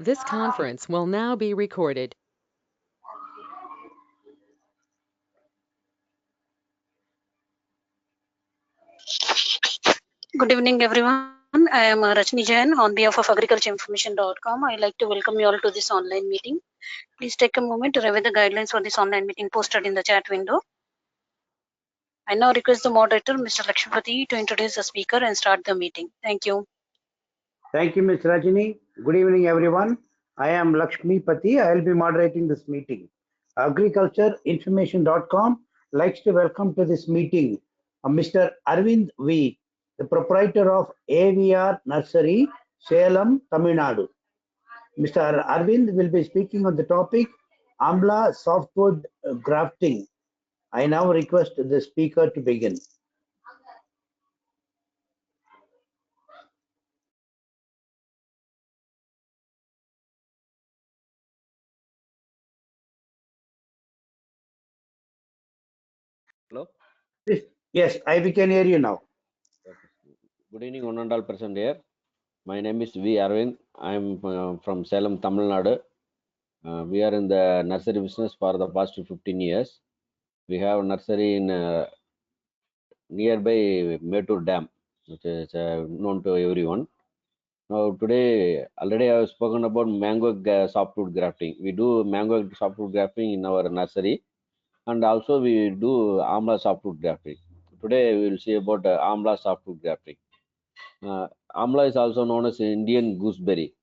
This conference will now be recorded. Good evening, everyone. I am Rajni Jain on behalf of agricultureinformation.com. I'd like to welcome you all to this online meeting. Please take a moment to review the guidelines for this online meeting posted in the chat window. I now request the moderator, Mr. Lakshmipati, to introduce the speaker and start the meeting. Thank you. Thank you, Ms. Rajini. Good evening, everyone. I am Lakshmi Pati. I will be moderating this meeting. Agricultureinformation.com likes to welcome to this meeting Mr. Arvind V, the proprietor of AVR Nursery, Salem, Tamilnadu. Mr. Arvind will be speaking on the topic Amla softwood grafting. I now request the speaker to begin. Hello? Yes, we can hear you now. Good evening, one and all present here. My name is V. Arvind. I am from Salem, Tamilnadu. We are in the nursery business for the past 15 years. We have a nursery in nearby Metur Dam, which is known to everyone. Now today, already I have spoken about mango softwood grafting. We do mango softwood grafting in our nursery, and also we do Amla softwood grafting. Today we will see about Amla softwood grafting. Amla is also known as Indian gooseberry.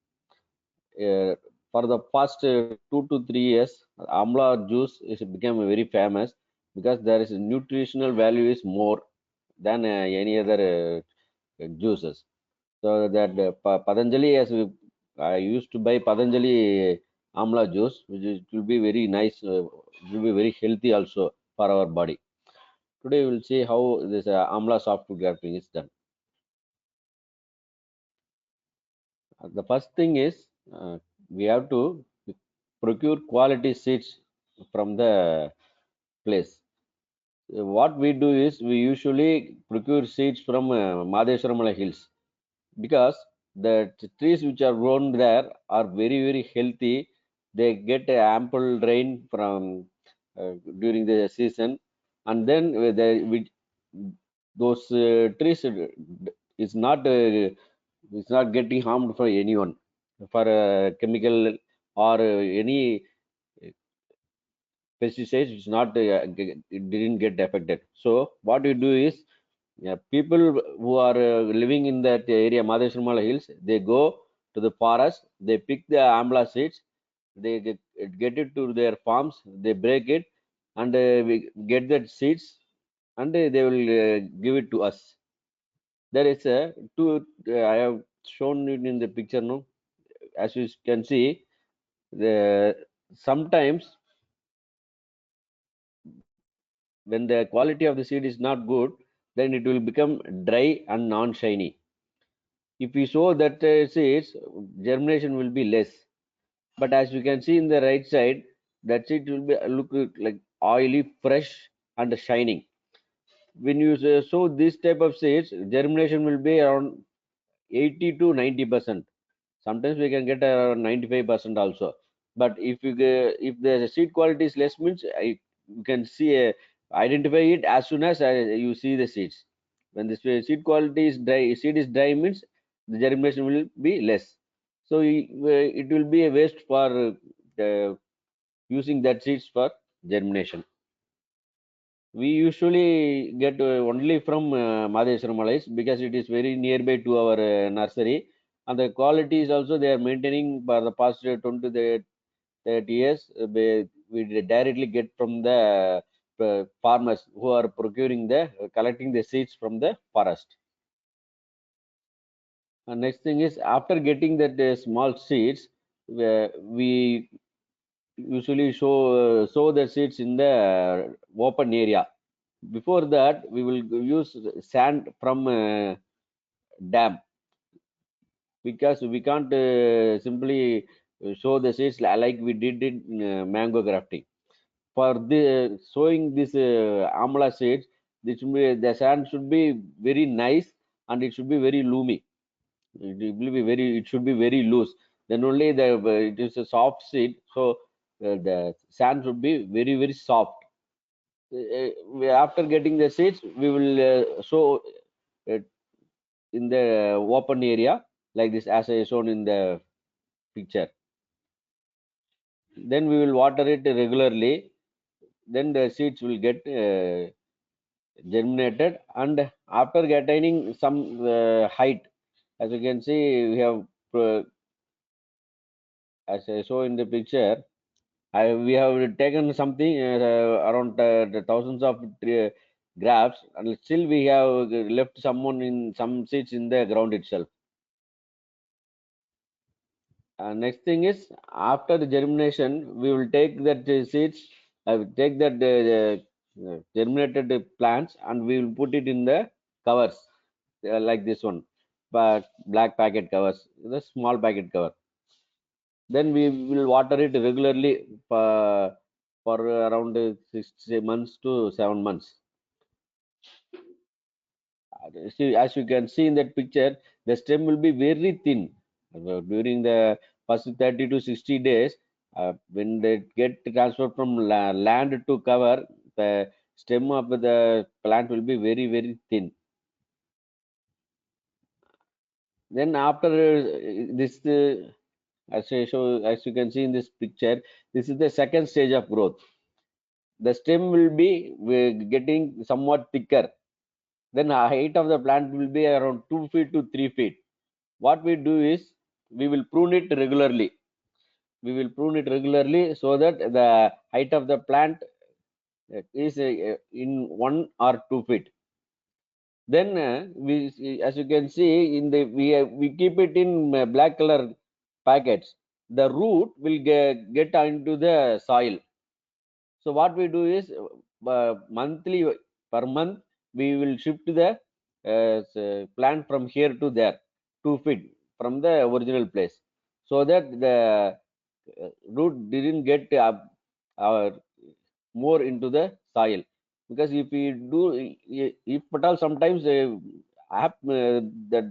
For the past 2 to 3 years, Amla juice is become very famous because there is nutritional value is more than any other juices. So that Patanjali, I used to buy Patanjali Amla juice, which will be very nice, will be very healthy also for our body. Today we will see how this Amla soft food grafting is done. The first thing is we have to procure quality seeds from the place. What we do is we usually procure seeds from Madheswaramala hills because the trees which are grown there are very healthy. They get ample rain from during the season, and then those trees is not getting harmed for anyone for chemical or any pesticides. It's not it didn't get affected. So what we do is, people who are living in that area, Madheswaramala hills, they go to the forest, they pick the amla seeds, they get it to their farms, they break it, and we get that seeds, and they will give it to us. There is a two, I have shown it in the picture now. As you can see, the sometimes when the quality of the seed is not good, then it will become dry and non-shiny. If we sow that seeds, germination will be less. But as you can see in the right side, that seed will be look like oily, fresh, and shining. When you sow this type of seeds, germination will be around 80 to 90%. Sometimes we can get around 95% also. But if the seed quality is less, means you can see identify it as soon as you see the seeds. When the seed quality is dry, seed is dry, means the germination will be less. So it will be a waste for using that seeds for germination. We usually get only from Madheswaram Malais because it is very nearby to our nursery, and the quality is also they are maintaining for the past 20 to 30 years. We directly get from the farmers who are procuring the collecting the seeds from the forest. And next thing is, after getting that small seeds, we usually sow the seeds in the open area. Before that, we will use sand from dam, because we can't simply sow the seeds like we did in mango grafting. For the sowing this amla seeds, the sand should be very nice, and it should be very loomy. It should be very loose. then only it is a soft seed, so the sand should be very very soft. After getting the seeds, we will sow it in the open area like this, as I shown in the picture. Then we will water it regularly. Then the seeds will get germinated, and after attaining some height, as you can see, we have as I show in the picture, we have taken something around the thousands of grafts, and still we have left someone in some seeds in the ground itself. Next thing is, after the germination, we will take that seeds, take that germinated plants, and we will put it in the covers like this one, but black packet covers, the small packet cover. Then we will water it regularly for around 6 months to 7 months. See, as you can see in that picture, the stem will be very thin during the first 30 to 60 days. When they get transferred from land to cover, the stem of the plant will be very very thin. Then after this, as you can see in this picture, this is the second stage of growth. The stem will be getting somewhat thicker. Then the height of the plant will be around 2 feet to 3 feet. What we do is, we will prune it regularly. We will prune it regularly so that the height of the plant is in 1 or 2 feet. Then as you can see in the, we keep it in black color packets. The root will get into the soil. So what we do is, monthly, per month, we will shift the plant from here to there, 2 feet from the original place, so that the root didn't get uh, more into the soil. Because if we do, if at all sometimes the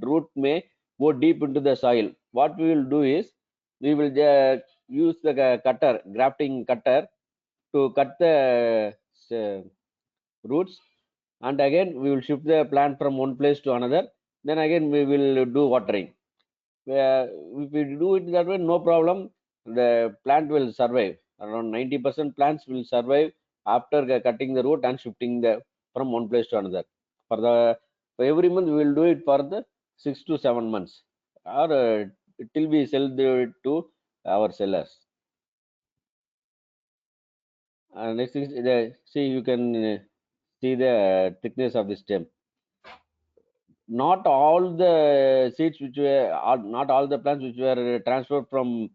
root may go deep into the soil, what we will do is, we will use the cutter, grafting cutter, to cut the uh, roots, and again we will shift the plant from one place to another. Then again we will do watering. If we do it that way, no problem, the plant will survive. Around 90% plants will survive after cutting the root and shifting the from one place to another. For every month we will do it for the 6 to 7 months, or till we sell it to our sellers. Next thing is see, you can see the thickness of the stem. Not all the seeds which were, not all the plants which were transferred from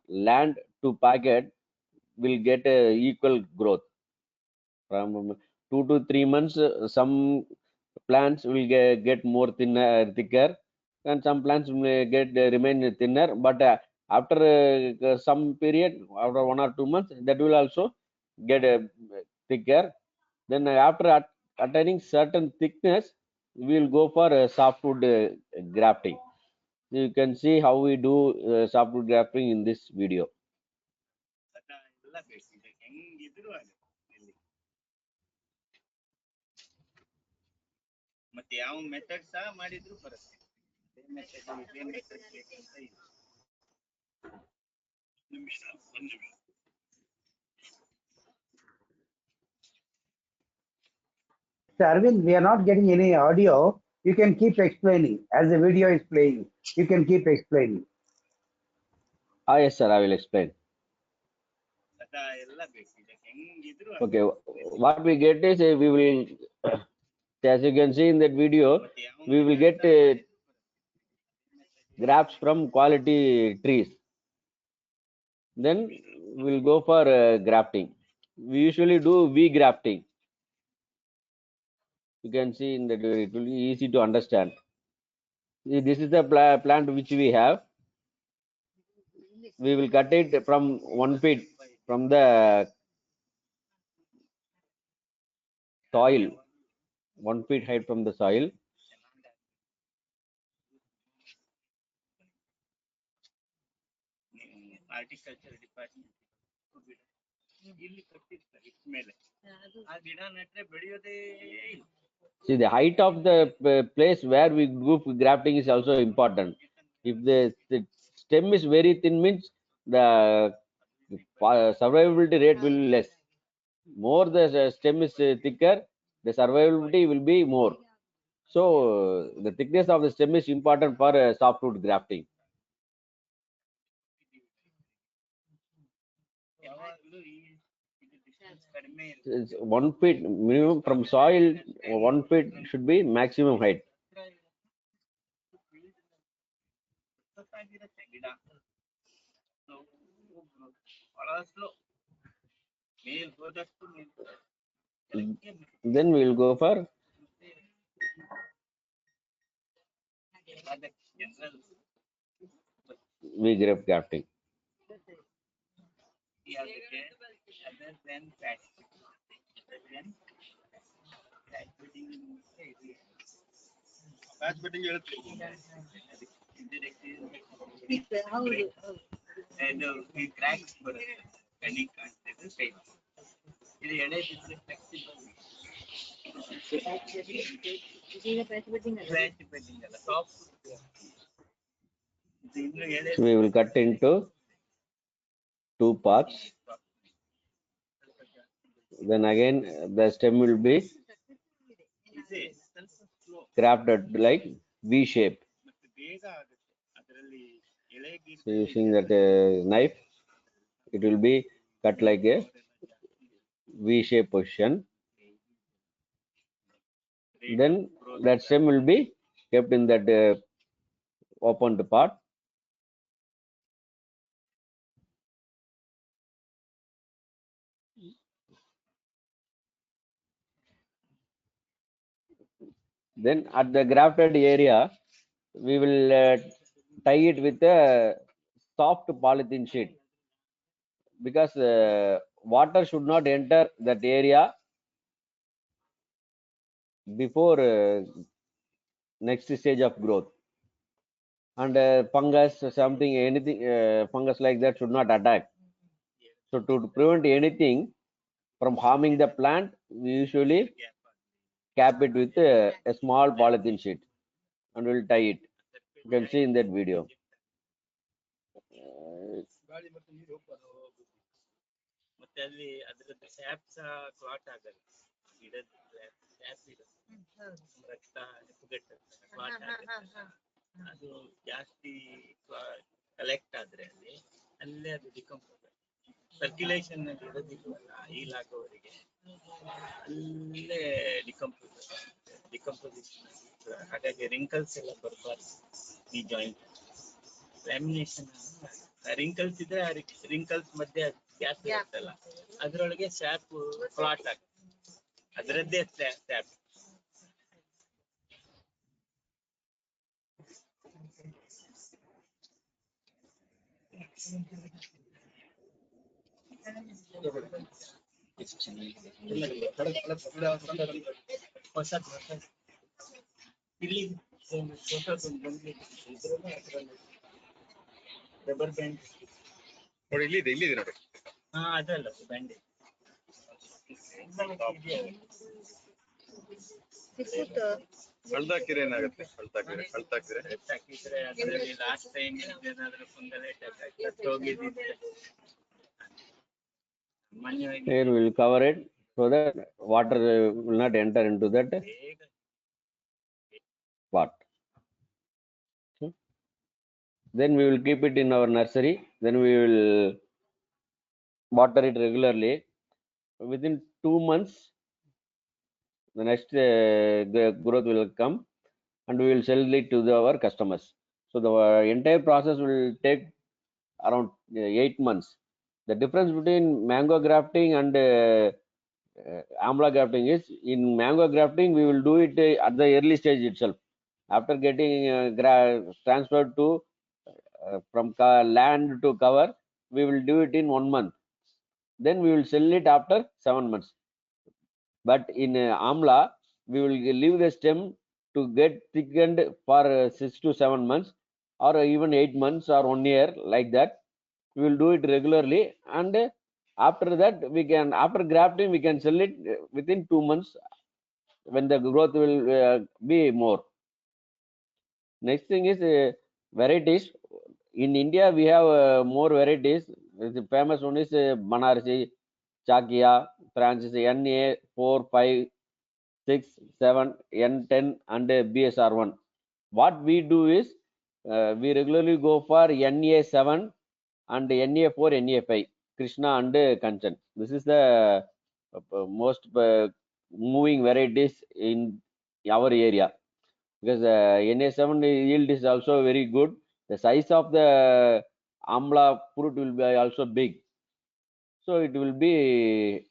land to packet will get equal growth. From 2 to 3 months, some plants will get more thinner, thicker, and some plants may get remain thinner. But after some period, after 1 or 2 months, that will also get thicker. Then after attaining certain thickness, we will go for softwood grafting. You can see how we do softwood grafting in this video. So Arvind, we are not getting any audio. You can keep explaining as the video is playing. You can keep explaining. Yes, sir, I will explain. Okay, what we get is we will, as you can see in that video, we will get grafts from quality trees. Then we will go for grafting. We usually do V grafting. You can see in that, it will be easy to understand. See, this is the plant which we have. We will cut it from 1 feet from the soil, 1 feet height from the soil. Horticulture department ಇಲ್ಲಿ ಕೊಟ್ಟಿರ್ತಾರೆ ಇಷ್ಟ ಮೇಲೆ ಆ ಗಿಡ ನೆಟ್ರೆ ಬೆಳೆಯೋದೇ ಇಲ್ಲ. See, the height of the place where we do grafting is also important. If the stem is very thin, means the survivability rate will be less. More the stem is thicker, the survivability will be more. So the thickness of the stem is important for softwood grafting. ಯಾವಾಗಲೂ ಈ ಇದು distance ಕಡಿಮೆ ಇರುತ್ತೆ. It's 1 feet minimum from soil. 1 feet should be maximum height. ಸಖತ್ತಾಗಿರುತ್ತೆ ಗಿಡ, ಬಹಳ slow, ಮೇಲ್ ಹೋದಷ್ಟು Then we will go for general V-graft grafting. ಯಾವುದಕ್ಕೆ ಅದರ್ ದೆನ್ ಪ್ಯಾಚ್ ಬೆಡ್ಡಿಂಗ್ ಹೇಳುತ್ತೆ. ಇದು ಈ ಕ್ರ್ಯಾಕ್ಸ್ ಬರುತ್ತೆ, ಕಣ್ಣಿಗೆ ಕಾಣ್ತಿದ್ದು ಸೈಡ್. ಇದು ಎಳೆ ಬಿದ್ದು ಫ್ಲೆಕ್ಸಿಬಲ್ ಪ್ಯಾಚ್ ಬೆಡ್ಡಿಂಗ್ ಅಲ್ಲ, ಸಾಫ್ಟ್. ಇನ್ನು ಎಳೆ So we will cut into 2 parts. Then again the stem will be ಇದೆ ಸ್ವಲ್ಪ slow grafted like V shape. ಮತ್ತೆ ಬೇಗ ಆಗುತ್ತೆ ಅದರಲ್ಲಿ ಎಳೆ So using that knife, it will be cut like a V shape position. Then that stem will be kept in that opened part. Then at the grafted area, we will tie it with a soft polythene sheet, because water should not enter that area before next stage of growth, and fungus, something, anything, fungus like that should not attack. So to prevent anything from harming the plant, we usually cap it with a small polythene sheet and we'll tie it. You can see in that video. ಮತ್ತೆ ಅಲ್ಲಿ ಅದ್ರದ್ದು sap ಸಹ clot ಆಗಲ್ಲ, ಗಿಡದ sap ಇರುತ್ತೆ, ರಕ್ತ ಹೆಪ್ಪುಗಟ್ಟುತ್ತೆ, clot ಆಗುತ್ತೆ. ಅದು ಜಾಸ್ತಿ ಕಲೆಕ್ಟ್ ಆದ್ರೆ ಅಲ್ಲೇ ಅದು ಡಿಕಂಪೋಸ್, ಸರ್ಕ್ಯುಲೇಷನ್ ಇರೋದಿಲ್ವಲ್ಲ ಹೀಲ್ ಆಗೋವರೆಗೆ, ಅಲ್ಲೇ ಡಿಕಂಪೋಸಿಷನ್. ಹಾಗಾಗಿ ರಿಂಕಲ್ಸ್ ಎಲ್ಲ ಬರಬಾರ್ದು ಈ ಜಾಯಿಂಟ್. ಲ್ಯಾಮಿನೇಷನ್ ರಿಂಕಲ್ಸ್ ಇದ್ರೆ ಆ ರಿಂಕಲ್ಸ್ ಮಧ್ಯೆ ಗ್ಯಾಪ್ ಇರುತ್ತಲ್ಲ, ಅದ್ರೊಳಗೆ ಸ್ಯಾಪ್ ಕ್ಲಾಟ್ ಆಗ್ತದೆ, ಅದರದ್ದೇ ಸ್ಯಾಪ್. ಹೊಸದು ಇಲ್ಲಿ ರಬ್ಬರ್ ಬ್ಯಾಂಡ್ ನೋಡಿ, ಇಲ್ಲಿದೆ ನೋಡಿ. ಹಾ ಅದಲ್ಲ ಬ್ಯಾಂಡ್ ಕಳ್ದಾಕಿದ್ರೆ ಏನಾಗುತ್ತೆ? ಕಳ್ದಾಕಿದ್ರೆ ಹಾಕಿದ್ರೆ ಅದರಲ್ಲಿ ಲಾಸ್ಟ್ ಟೈಮ್ ಏನಾದ್ರೂ ಫಂಗಲ್ ಅಟ್ಯಾಕ್ ಹೋಗಿದ್ದಿದ್ರೆ ಸಾಮಾನ್ಯವಾಗಿ Here we will cover it so that water will not enter into that ಬೇಗ pot. Okay. Then we will keep it in our nursery. Then we will water it regularly. Within 2 months, the next growth will come, and we will sell it to our customers. So the entire process will take around 8 months. The difference between mango grafting and Amla grafting is, in mango grafting we will do it at the early stage itself. After getting transferred to from land to cover, we will do it in 1 month. Then we will sell it after 7 months. But in Amla, we will leave the stem to get thickened for 6 to 7 months, or even 8 months or 1 year, like that. we will do it regularly, and after that after grafting we can sell it within 2 months when the growth will be more. Next thing is varieties. In India, we have more varieties. The famous one is Banarasi, Chakia, Francis, NA 4, 5, 6, 7, N10, and BSR1. What we do is we regularly go for NA7 and NA4, NA5, Krishna and Kanchan. This is the most moving varieties in our area, because Na7 yield is also very good. The size of the Amla fruit will be also big, so it will be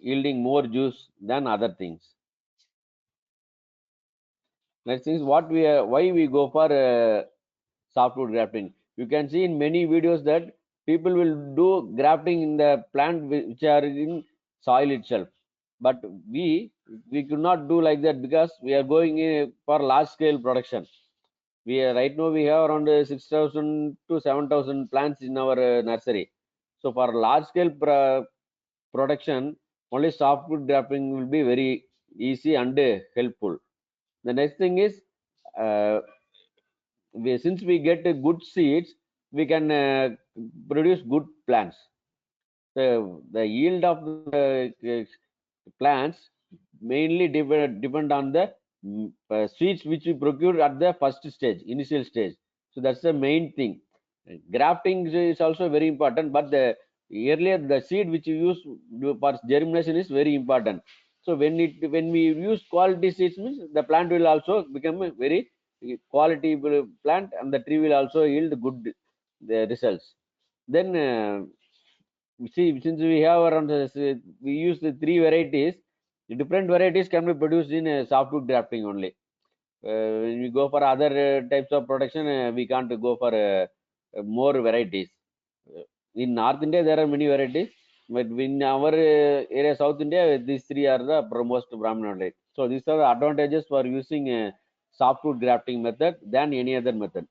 yielding more juice than other things. Next thing is why we go for softwood grafting. You can see in many videos that people will do grafting in the plant which are in soil itself, but we could not do like that because we are going for large scale production. Right now we have around 6,000 to 7,000 plants in our nursery. So for large scale production, only softwood grafting will be very easy and helpful. The next thing is, uh, since we get good seeds, we can produce good plants. The yield of the plants mainly depend on the seeds which we procure at the first stage, initial stage. So that's the main thing. Grafting is also very important, but the earlier the seed which you use for germination is very important. So when we use quality seeds, means the plant will also become a very quality plant, and the tree will also yield good the results. Then see, since we have around we use the three varieties, the different varieties can be produced in softwood grafting only. When we go for other types of production, we can't go for more varieties. In North India, there are many varieties, but in our area, South India, these three are the most prominent. So these are the advantages for using softwood grafting method than any other method.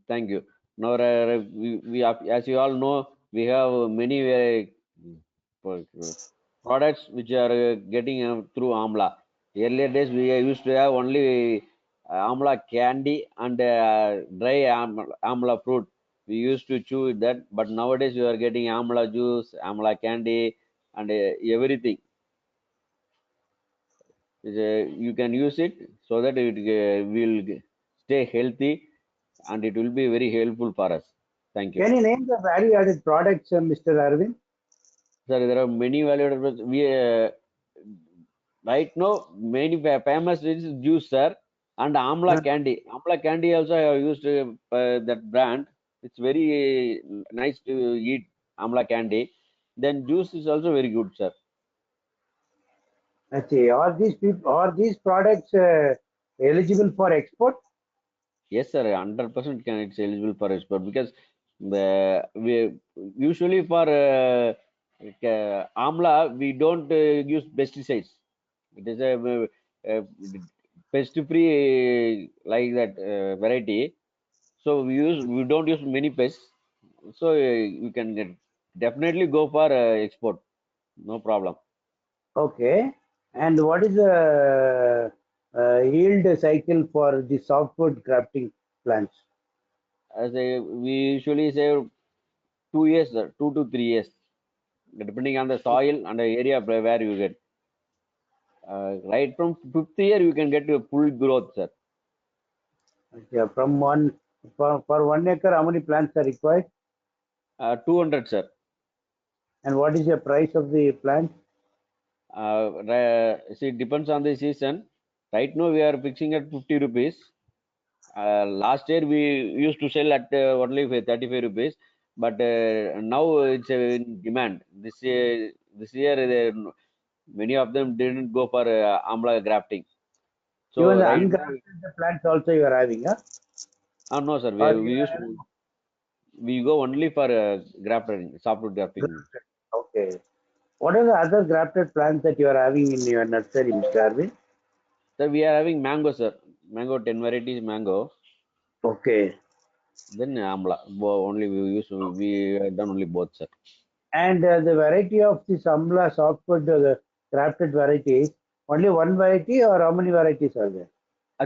Thank you. Now, as you all know, we have many products which are getting through Amla. Earlier days, we used to have only Amla candy and dry Amla fruit. We used to chew that, but nowadays you are getting Amla juice, Amla candy, and everything. You can use it so that it will stay healthy, and it will be very helpful for us. Thank you. Can you name the value-added products, Mr. Arvind? Sir, there are many value-added products. Right now, many famous is juice, sir, and Amla candy. Amla candy also I have used that brand. It's very nice to eat Amla candy. Then juice is also very good, sir. Let's see, are these products eligible for export? Yes, sir, 100% can it's eligible for export, because we usually for Amla we don't use pesticides. It is pest free like that variety. So we don't use many pests. So you can definitely go for export. No problem. Okay. And what is the yield cycle for the softwood grafting plants? We usually say 2 years, sir, 2 to 3 years, depending on the soil and the area where you get. Right from fifth year, you can get a full growth, sir. Yeah, for 1 acre, how many plants are required? 200, sir. And what is the price of the plant? See, it depends on the season. Right now, we are fixing at 50 rupees. Last year, we used to sell at only 35 rupees, but now it's in demand. This year, many of them didn't go for Amla grafting. So Even the right now, ungrafted plants also you are having, huh? no, sir. Or We go only for grafting, softwood grafting. okay. What are the other grafted plants that you are having in your nursery, Mr. Arvind? So we are having mango, sir. Mango, 10 varieties mango. Okay. Then Amla. Only we have done only both, sir. And the variety of this Amla softwood, the crafted varieties, only one variety or how many varieties are there?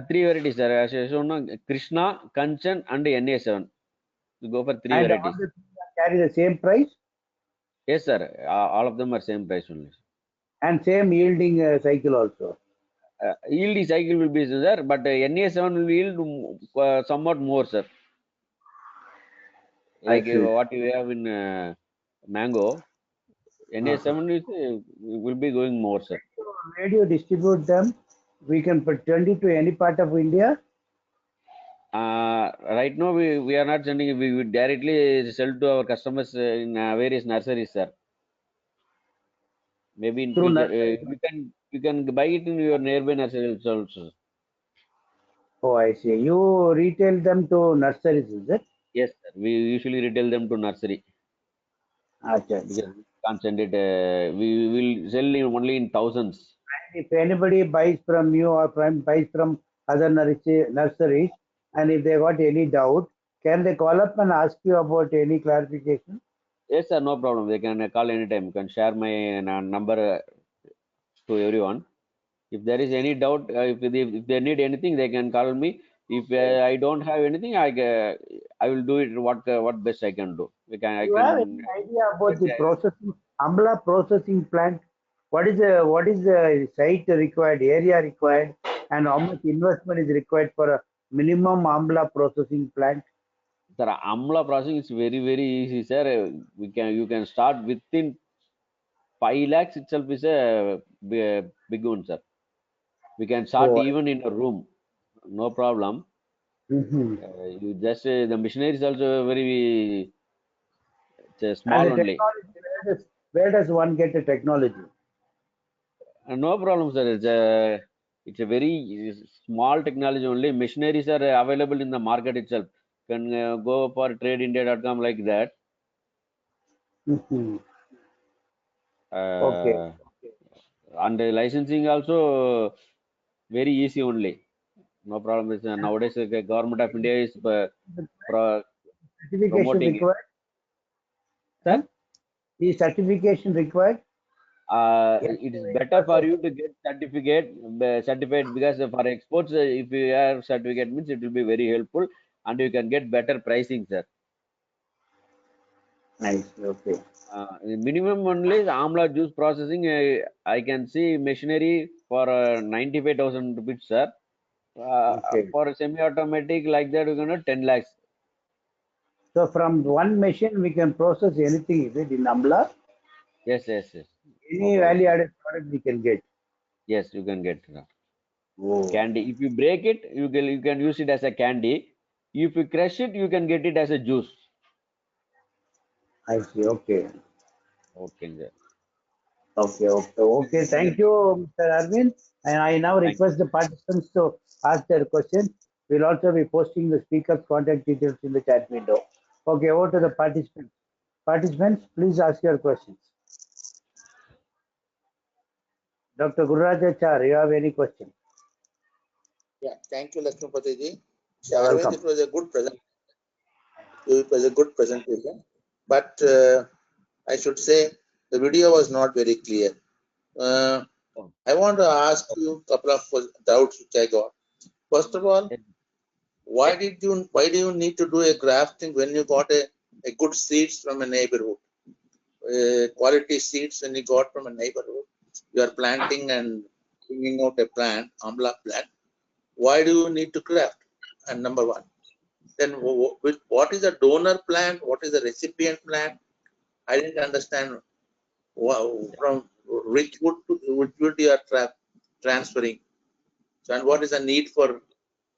Three varieties, sir. As I shown, Krishna, Kanchan, and NA7. We go for three And all varieties. the three carry the same price Yes, sir. All of them are same price only. and same yielding cycle also. Yield cycle will be sir, but NA7 will yield somewhat more, sir. I Like see. what you have in mango, NA7 is, will be going more, sir. So where do you distribute them? We can send it to any part of India. Right now, we are not sending it. We will directly sell to our customers in various nurseries, sir. Maybe in Through future, nursery. you can buy it in your nearby nurseries also. Oh, I see. You retail them to nurseries, is it? Yes, sir. We usually retail them to nursery Acha, acha. because we can't send it. We will sell it only in thousands. And if anybody buys from you or buys from other nurseries, and if they got any doubt, can they call up and ask you about any clarification? Yes, sir. No problem. They can call anytime. You can share my number to everyone. If there is any doubt, if they need anything, they can call me. If I don't have anything, I will do it what best I can do. I Do you have can. any idea about the processing, Amla processing plant? What is the site required, area required, and how much investment is required for a minimum Amla processing plant? Sir, Amla processing is very easy, sir. You can start within 5 lakhs itself is a big one, sir. We can start Oh, even in a room, no problem. mhm. You just the machinery is also very it's a And small the only. technology, where does one get the technology? No problem, sir. It's a very small technology only. Machineries are available in the market itself. You can go for tradeindia.com like that. Mhm. Okay. Uh, and the licensing also very easy only. No problem. Nowadays, the government of India is pro- Certification promoting it. required? Huh? Sir, Is certification required? Yes. it is better for you to get certificate because for exports, if you have certificate means it will be very helpful and you can get better pricing, sir. Nice. Okay. Minimum only is Amla juice processing. I can see machinery for 95,000 rupees, sir. Okay. For semi-automatic like that, we're gonna 10 lakhs. So from one machine we can process anything, is it in Amla? Yes. No Any problem, value sir. added product we can get. Yes, you can get Oh, candy. If you break it, you can use it as a candy. If you crush it, you can get it as a juice. I see. Okay. Okay, sir. Okay. Thank you, Mr. Arvind. And I now Thank request the participants to ask their questions. We'll also be posting the speaker's contact details in the chat window. Okay, over to the participants. Participants, please ask your questions. Dr. Gururajachar, you have any question? Yeah, thank you, Lakshmipati ji. You're Arvind, welcome. it was a good present. It was a good presentation, but I should say the video was not very clear. you. I want to ask you a couple of doubts which I got. First of all, why do you need to do a grafting when you got a good seeds from a neighborhood? Quality seeds when you got from a neighborhood, you are planting and bringing out a plant, Amla plant. Why do you need to graft? And number one. Then what is a donor plant? What is a recipient plant? I didn't understand from which wood to which wood you are transferring. So, and what is the need for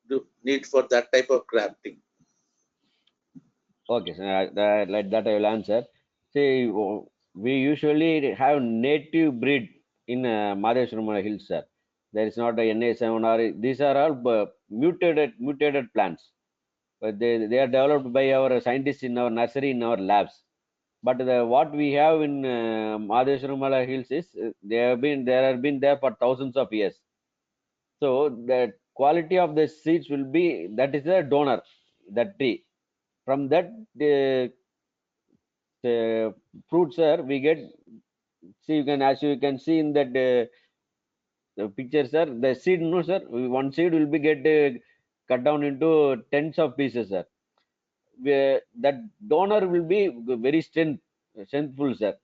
that type of grafting? Okay, so like that I will answer. See, we usually have native breed in Madheshwara Hills, sir. There is not a NA7 or these are all mutated plants. But they are developed by our scientists in our nursery in our labs. But what we have in Madheshwara Hills is have been there for thousands of years. So the quality of the seeds will be that is a donor, that tree. From that fruit, sir, we get, see, you can, as you can see in that the picture, sir, the seed, no, sir, one seed will be get cut down into tens of pieces, sir. Where that donor will be very strengthful, sir.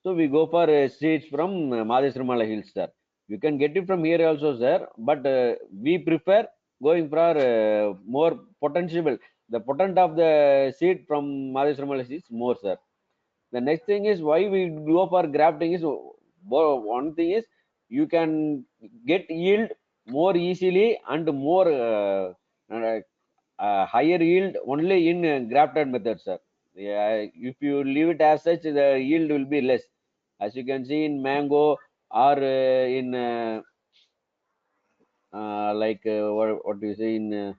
So we go for seeds from Madhesramala Hills, sir. You can get it from here also, sir, but we prefer going for more potential. The potent of the seed from Madhesramala is more, sir. The next thing is why we go for grafting is, one thing is you can get yield more easily and more higher yield only in grafted method, sir. Yeah, if you leave it as such, the yield will be less. As you can see in mango or in what do you say in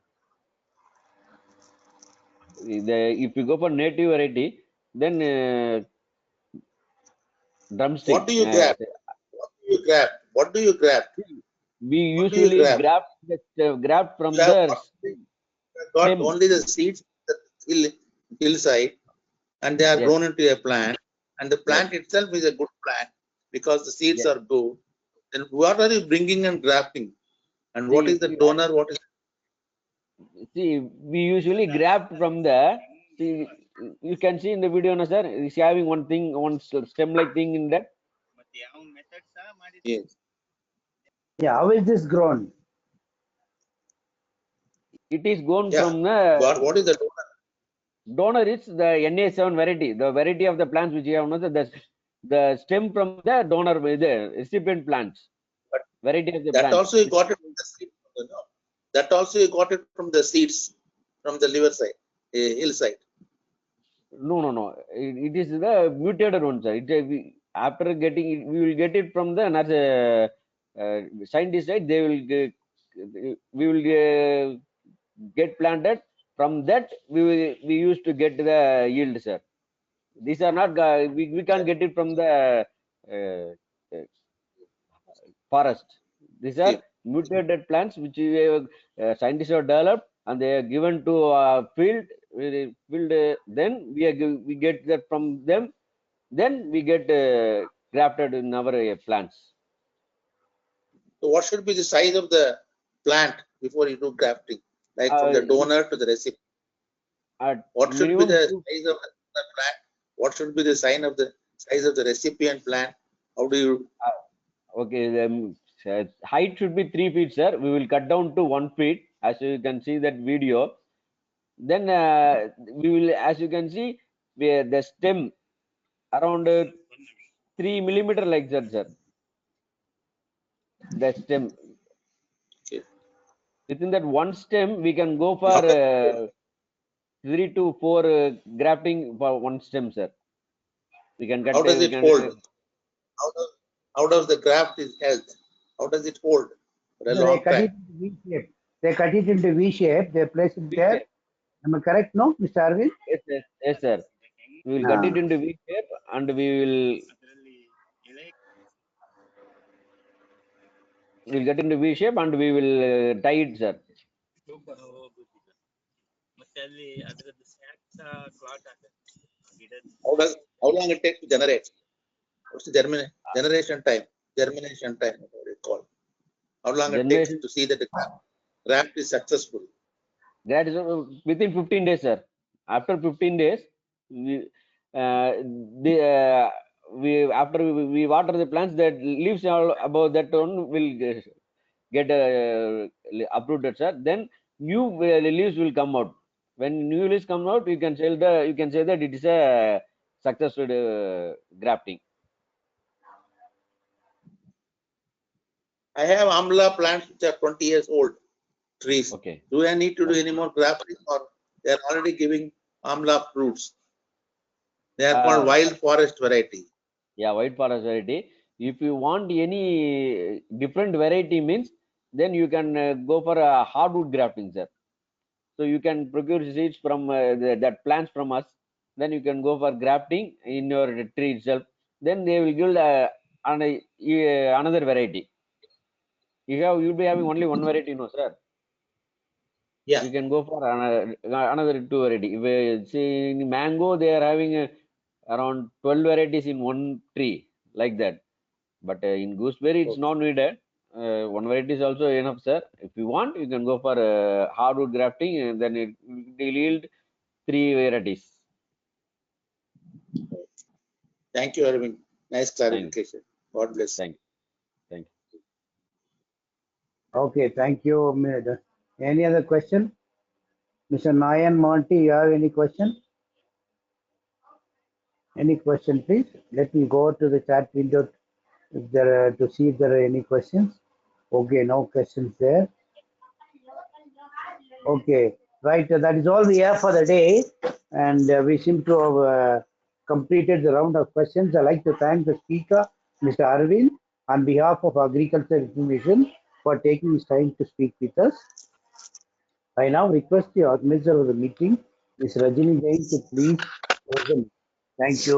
if you go for native variety, then What drumstick. do you grab? What do you grab? What do you grab? We What do you usually grab? graft You from have the got stem. only the seeds the hillside, and they are Yes, grown into a plant, and the yes, plant itself is a good plant because the seeds yes. are good. Then what are you bringing and grafting? And what See, is the donor? What is we usually graft from the. See, you can see in the video, no, sir. Is having one thing, one stem-like thing in that. ಮತ್ತೆ ಯಾವ methods ಮಾಡಿದ್ರೆ yes? Yeah, how is this grown? It is grown Yeah. from the What is the donor? donor. It's the Na7 variety, the variety of the plants which you have, no, the stem from the donor, the recipient plants, But variety of the that plants. also you got it from the seed. No. That also you got it from the seeds from the liver side, hillside. No, no, no. It is the mutated one, sir. After getting it, we will get it from the another scientist side. They will we will get planted. From that, we used to get the yield, sir. These are not we can't get it from the uh, forest. These are Okay. mutated plants which scientists have developed and they are given to field. Field then we get that from them. Then we get grafted in our plants. So what should be the size of the plant before you do grafting? Like from the donor to the recipient. At What should be minimum the size of the plant? What should be the size of the recipient plant? How do you? okay, the height should be 3 feet, sir. We will cut down to 1 feet, as you can see that video. Then we will, as you can see, the stem around 3 millimeter like that, sir. The stem. Okay. Within that one stem, we can go for How does, 3 to 4 grafting for one stem, sir. We can cut. how does We it can. hold? How does the graft is held? How does it hold for a No, they long cut time? it into V shape. They cut it into V shape. They place it there. Am I correct? No, Mr. Arvind? Yes, yes, yes, sir. We will cut Ah. it into V shape and we ಅದರಲ್ಲಿ ಎಳೆ will get into V shape and we will tie it, sir. ಹೋಗುದಿಲ್ಲ ಮತ್ತೆ ಅಲ್ಲಿ ಅದರದ್ದು sacs clot ಆಗುತ್ತೆ ಗಿಡದ How long it takes to generate? What's the generation time? Germination time, what it called? How long it takes Generation to see that the graft is successful? that is within 15 days, sir. After 15 days, we the we after we water the plants, that leaves all above that one will get uprooted, sir. Then new leaves will come out. When new leaves come out, you can say that it is a successful grafting. I have Amla plants which are 20 years old trees. Okay. Do I need to do any more grafting or they are already giving Amla fruits? They are called wild forest variety. Yeah, white forest variety. If you want any different variety means, then you can go for a hardwood grafting, sir. So you can procure seeds from that plants from us. Then you can go for grafting in your tree itself. Then they will give another variety. You'll be having only one variety, no, sir. Yeah. You can go for another 2 variety. If see in mango, they are having around 12 varieties in one tree, like that. But in gooseberry, it's not needed. One variety is also enough, sir. If you want, you can go for hardwood grafting, and then it will yield 3 varieties. Thank you, Arvind. Nice Thank you. clarification. God bless. Thank you. Thank you. Okay, thank you. Any other question? Mr. Nayan Monty, you have any question? Any question, please? Let me go to the chat window if there are, to see if there are any questions. Okay, no questions there. Okay, right. That is all we have for the day, and we seem to have completed the round of questions. I'd like to thank the speaker, Mr. Arvind, on behalf of Agriculture Information, for taking his time to speak with us. I now request the organizer of the meeting, Ms. Rajini Jain, to please open. Thank you.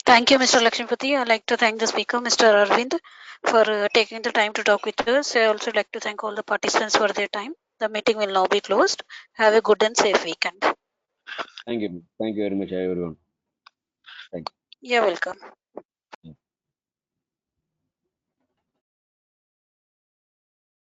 Thank you, Mr. Lakshmipati. I'd like to thank the speaker, Mr. Arvind, for taking the time to talk with us. I also like to thank all the participants for their time. The meeting will now be closed. Have a good and safe weekend. Thank you. Thank you very much, everyone. Thank you. You're welcome.